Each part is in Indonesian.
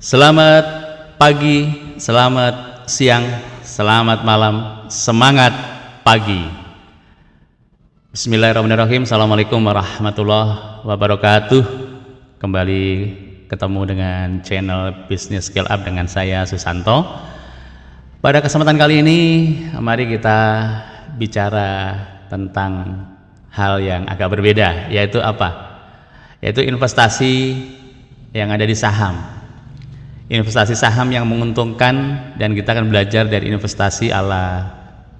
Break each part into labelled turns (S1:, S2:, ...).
S1: Selamat pagi, selamat siang, selamat malam, semangat pagi. Bismillahirrahmanirrahim. Assalamualaikum warahmatullahi wabarakatuh. Kembali ketemu dengan channel Business Scale Up dengan saya Susanto. Pada kesempatan kali ini, mari kita bicara tentang hal yang agak berbeda, yaitu apa? Yaitu investasi yang ada di saham. Investasi saham yang menguntungkan, dan kita akan belajar dari investasi ala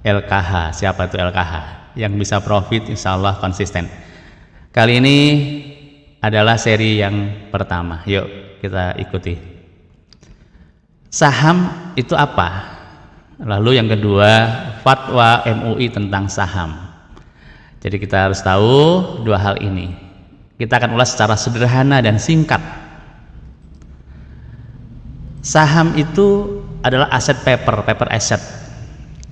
S1: LKH. Siapa itu LKH? Yang bisa profit insya Allah konsisten. Kali ini adalah seri yang pertama. Yuk kita ikuti. Saham itu apa? Lalu yang kedua, fatwa MUI tentang saham. Jadi kita harus tahu dua hal ini. Kita akan ulas secara sederhana dan singkat. Saham itu adalah aset paper asset,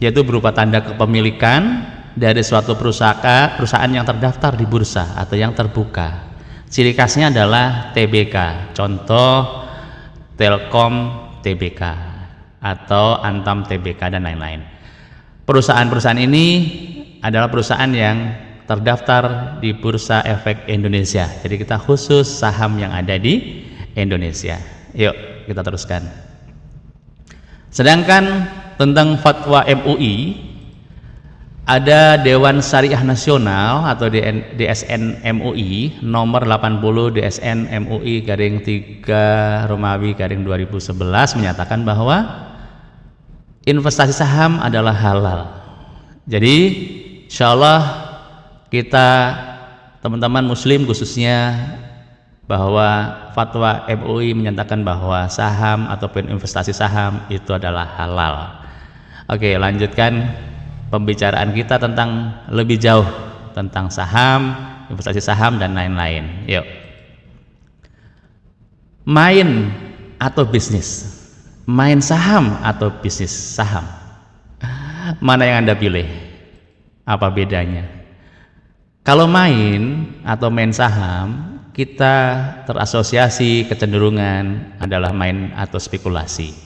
S1: yaitu berupa tanda kepemilikan dari suatu perusahaan yang terdaftar di bursa atau yang terbuka. Ciri khasnya adalah TBK, contoh Telkom TBK atau Antam TBK dan lain-lain. Perusahaan-perusahaan ini adalah perusahaan yang terdaftar di Bursa Efek Indonesia. Jadi kita khusus saham yang ada di Indonesia. Yuk kita teruskan. Sedangkan tentang fatwa MUI, ada Dewan Syariah Nasional atau DSN MUI nomor 80 DSN MUI garing 3 Romawi garing 2011 menyatakan bahwa investasi saham adalah halal. Jadi insya Allah kita teman-teman muslim khususnya, bahwa fatwa MUI menyatakan bahwa saham ataupun investasi saham itu adalah halal. Oke, lanjutkan pembicaraan kita tentang lebih jauh tentang saham, investasi saham dan lain-lain. Yuk. Main atau bisnis? Main saham atau bisnis saham? Mana yang Anda pilih? Apa bedanya? Kalau main atau main saham, kita terasosiasi kecenderungan adalah main atau spekulasi.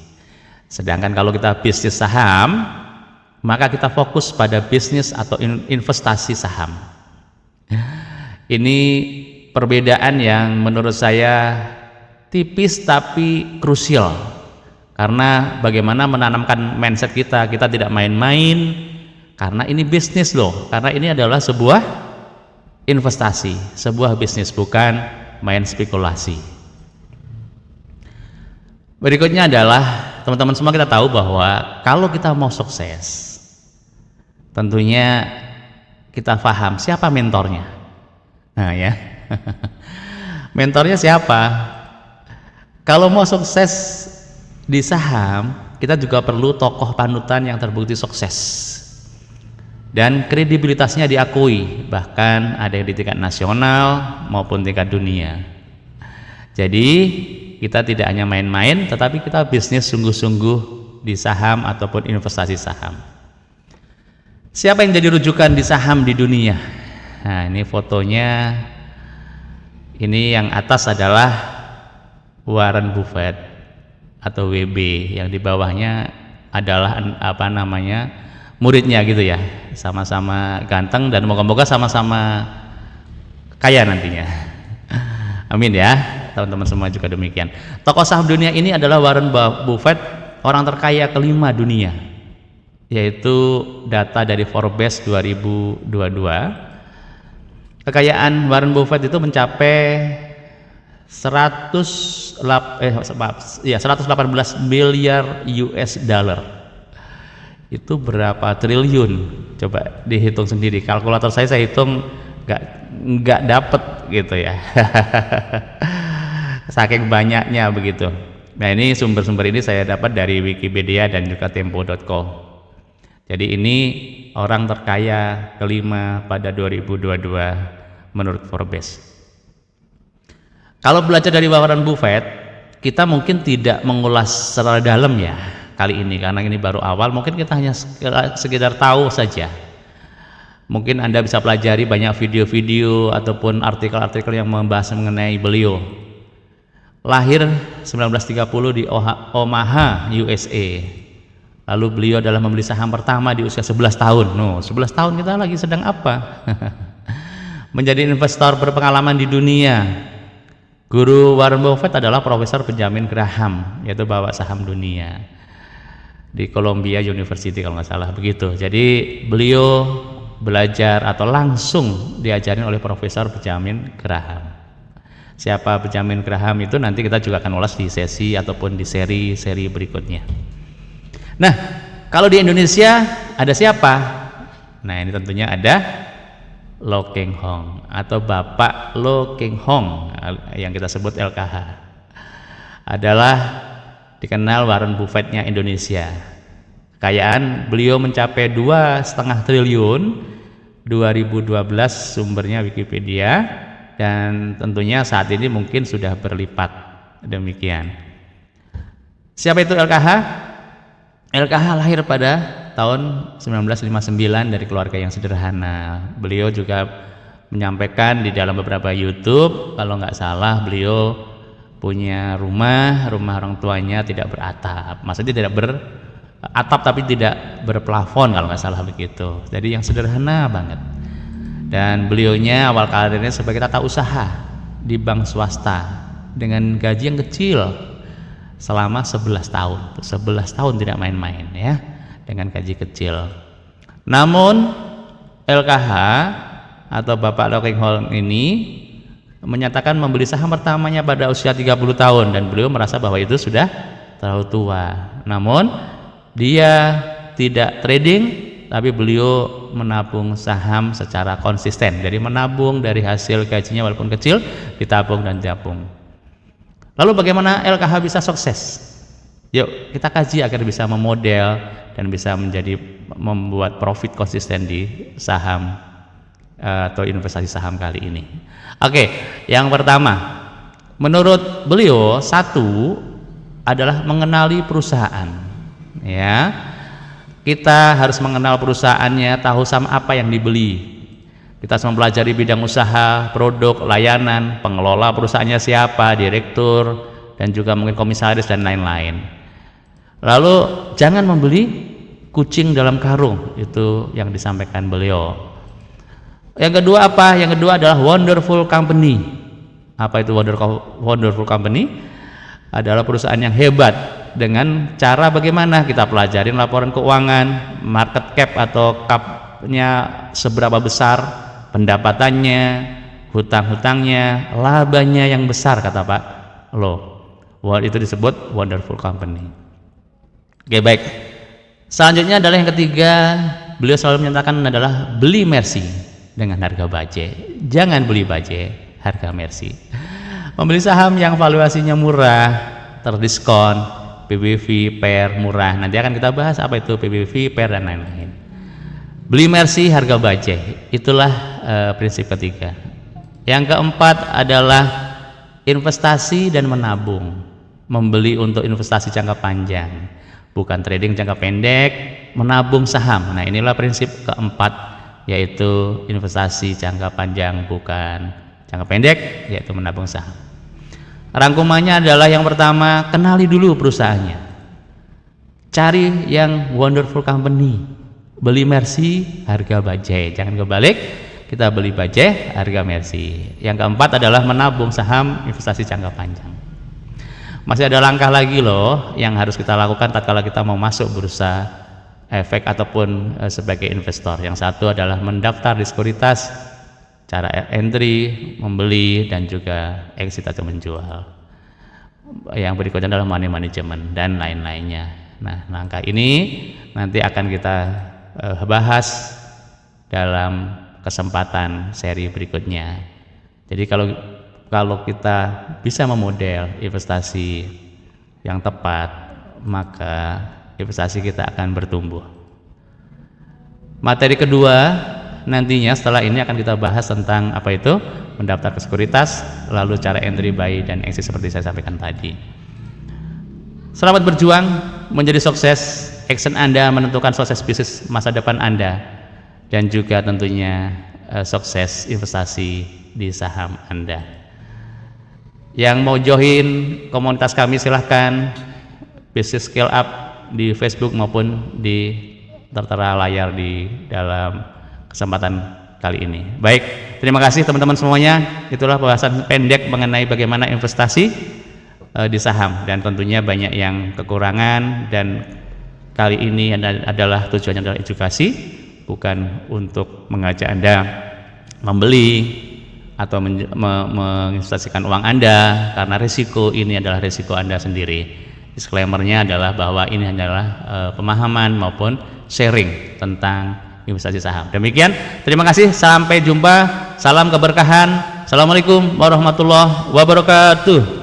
S1: Sedangkan kalau kita bisnis saham, maka kita fokus pada bisnis atau investasi saham. Ini perbedaan yang menurut saya tipis tapi krusial, karena bagaimana menanamkan mindset kita tidak main-main, karena ini bisnis loh, karena ini adalah sebuah investasi, sebuah bisnis, bukan main spekulasi. Berikutnya adalah, teman-teman semua kita tahu bahwa kalau kita mau sukses, tentunya kita paham siapa mentornya. Nah ya, mentornya siapa? Kalau mau sukses di saham, kita juga perlu tokoh panutan yang terbukti sukses dan kredibilitasnya diakui, bahkan ada yang di tingkat nasional maupun tingkat dunia. Jadi kita tidak hanya main-main, tetapi kita bisnis sungguh-sungguh di saham ataupun investasi saham. Siapa yang jadi rujukan di saham di dunia? Nah, ini fotonya. Ini yang atas adalah Warren Buffett atau WB, yang di bawahnya adalah apa namanya, muridnya gitu ya, sama-sama ganteng dan moga-moga sama-sama kaya nantinya. Amin ya, teman-teman semua juga demikian. Tokoh saham dunia ini adalah Warren Buffett, orang terkaya kelima dunia, yaitu data dari Forbes 2022. Kekayaan Warren Buffett itu mencapai 118 miliar US dollar. Itu berapa triliun? Coba dihitung sendiri. Kalkulator saya hitung nggak dapet gitu ya. Saking banyaknya begitu. Nah, ini sumber-sumber ini saya dapat dari Wikipedia dan juga Tempo.co. Jadi ini orang terkaya kelima pada 2022 menurut Forbes. Kalau belajar dari Warren Buffett, kita mungkin tidak mengulas secara dalam ya kali ini, karena ini baru awal. Mungkin kita hanya sekedar tahu saja. Mungkin Anda bisa pelajari banyak video-video ataupun artikel-artikel yang membahas mengenai beliau. Lahir 1930 di Omaha, USA. Lalu beliau adalah membeli saham pertama di usia 11 tahun. 11 tahun kita lagi sedang apa? Menjadi investor berpengalaman di dunia. Guru Warren Buffett adalah Profesor Benjamin Graham, yaitu bawa saham dunia di Columbia University kalau nggak salah begitu. Jadi beliau belajar atau langsung diajarin oleh Profesor Benjamin Graham. Siapa Benjamin Graham itu nanti kita juga akan ulas di sesi ataupun di seri-seri berikutnya. Nah, kalau di Indonesia ada siapa? Nah, ini tentunya ada Lo Keng Hong atau Bapak Lo Keng Hong yang kita sebut LKH. Adalah dikenal Warren Buffett-nya Indonesia. Kekayaan beliau mencapai 2,5 triliun 2012, sumbernya Wikipedia, dan tentunya saat ini mungkin sudah berlipat. Demikian. Siapa itu LKH? LKH lahir pada tahun 1959 dari keluarga yang sederhana. Beliau juga menyampaikan di dalam beberapa YouTube, kalau nggak salah beliau punya rumah orang tuanya tidak beratap, maksudnya tidak beratap tapi tidak berplafon kalau nggak salah begitu. Jadi yang sederhana banget. Dan beliaunya awal karirnya sebagai tata usaha di bank swasta dengan gaji yang kecil selama 11 tahun. 11 tahun tidak main-main ya, dengan gaji kecil. Namun LKH atau Bapak Lo Keng Hong ini menyatakan membeli saham pertamanya pada usia 30 tahun dan beliau merasa bahwa itu sudah terlalu tua. Namun dia tidak trading, tapi beliau menabung saham secara konsisten. Jadi menabung dari hasil gajinya walaupun kecil, ditabung dan ditabung. Lalu bagaimana LKH bisa sukses? Yuk kita kaji agar bisa memodel dan bisa membuat profit konsisten di saham atau investasi saham kali ini. Oke, yang pertama, menurut beliau satu adalah mengenali perusahaan. Ya, kita harus mengenal perusahaannya, tahu saham apa yang dibeli. Kita harus mempelajari bidang usaha, produk, layanan, pengelola perusahaannya siapa, direktur, dan juga mungkin komisaris dan lain-lain. Lalu jangan membeli kucing dalam karung, itu yang disampaikan beliau. Yang kedua apa? Yang kedua adalah wonderful company. Apa itu wonderful company? Adalah perusahaan yang hebat dengan cara bagaimana kita pelajarin laporan keuangan, market cap atau capnya seberapa besar, pendapatannya, hutang-hutangnya, labanya yang besar, kata Pak Lo. Itu disebut wonderful company. Oke, baik. Selanjutnya adalah yang ketiga, beliau selalu menyatakan adalah beli Mercy dengan harga budget. Jangan beli budget, harga Mercy. Membeli saham yang valuasinya murah, terdiskon, PBV, PER murah. Nanti akan kita bahas apa itu PBV, PER dan lain-lain. Beli Mercy harga budget, itulah prinsip ketiga. Yang keempat adalah investasi dan menabung. Membeli untuk investasi jangka panjang, bukan trading jangka pendek, menabung saham. Nah, inilah prinsip keempat, yaitu investasi jangka panjang bukan jangka pendek, yaitu menabung saham. Rangkumannya adalah yang pertama, kenali dulu perusahaannya. Cari yang wonderful company. Beli Mercy harga budget, jangan kebalik, kita beli budget harga Mercy. Yang keempat adalah menabung saham investasi jangka panjang. Masih ada langkah lagi loh yang harus kita lakukan tatkala kita mau masuk bursa efek ataupun sebagai investor. Yang satu adalah mendaftar di sekuritas, cara entry, membeli, dan juga exit atau menjual. Yang berikutnya adalah money management dan lain-lainnya. Nah, langkah ini nanti akan kita bahas dalam kesempatan seri berikutnya. Jadi kalau kita bisa memodel investasi yang tepat, maka investasi kita akan bertumbuh. Materi kedua nantinya setelah ini akan kita bahas tentang apa itu mendaftar ke sekuritas, lalu cara entry, buy, dan exit seperti saya sampaikan tadi. Selamat berjuang menjadi sukses. Action Anda menentukan sukses bisnis masa depan Anda, dan juga tentunya sukses investasi di saham Anda. Yang mau join komunitas kami silahkan, Bisnis Scale Up di Facebook maupun di tertera layar di dalam kesempatan kali ini. Baik, terima kasih teman-teman semuanya. Itulah bahasan pendek mengenai bagaimana investasi di saham, dan tentunya banyak yang kekurangan, dan kali ini adalah tujuannya adalah edukasi, bukan untuk mengajak Anda membeli atau menginvestasikan uang Anda, karena risiko ini adalah risiko Anda sendiri. Disclaimer-nya adalah bahwa ini adalah pemahaman maupun sharing tentang investasi saham. Demikian, terima kasih, sampai jumpa, salam keberkahan, assalamualaikum warahmatullahi wabarakatuh.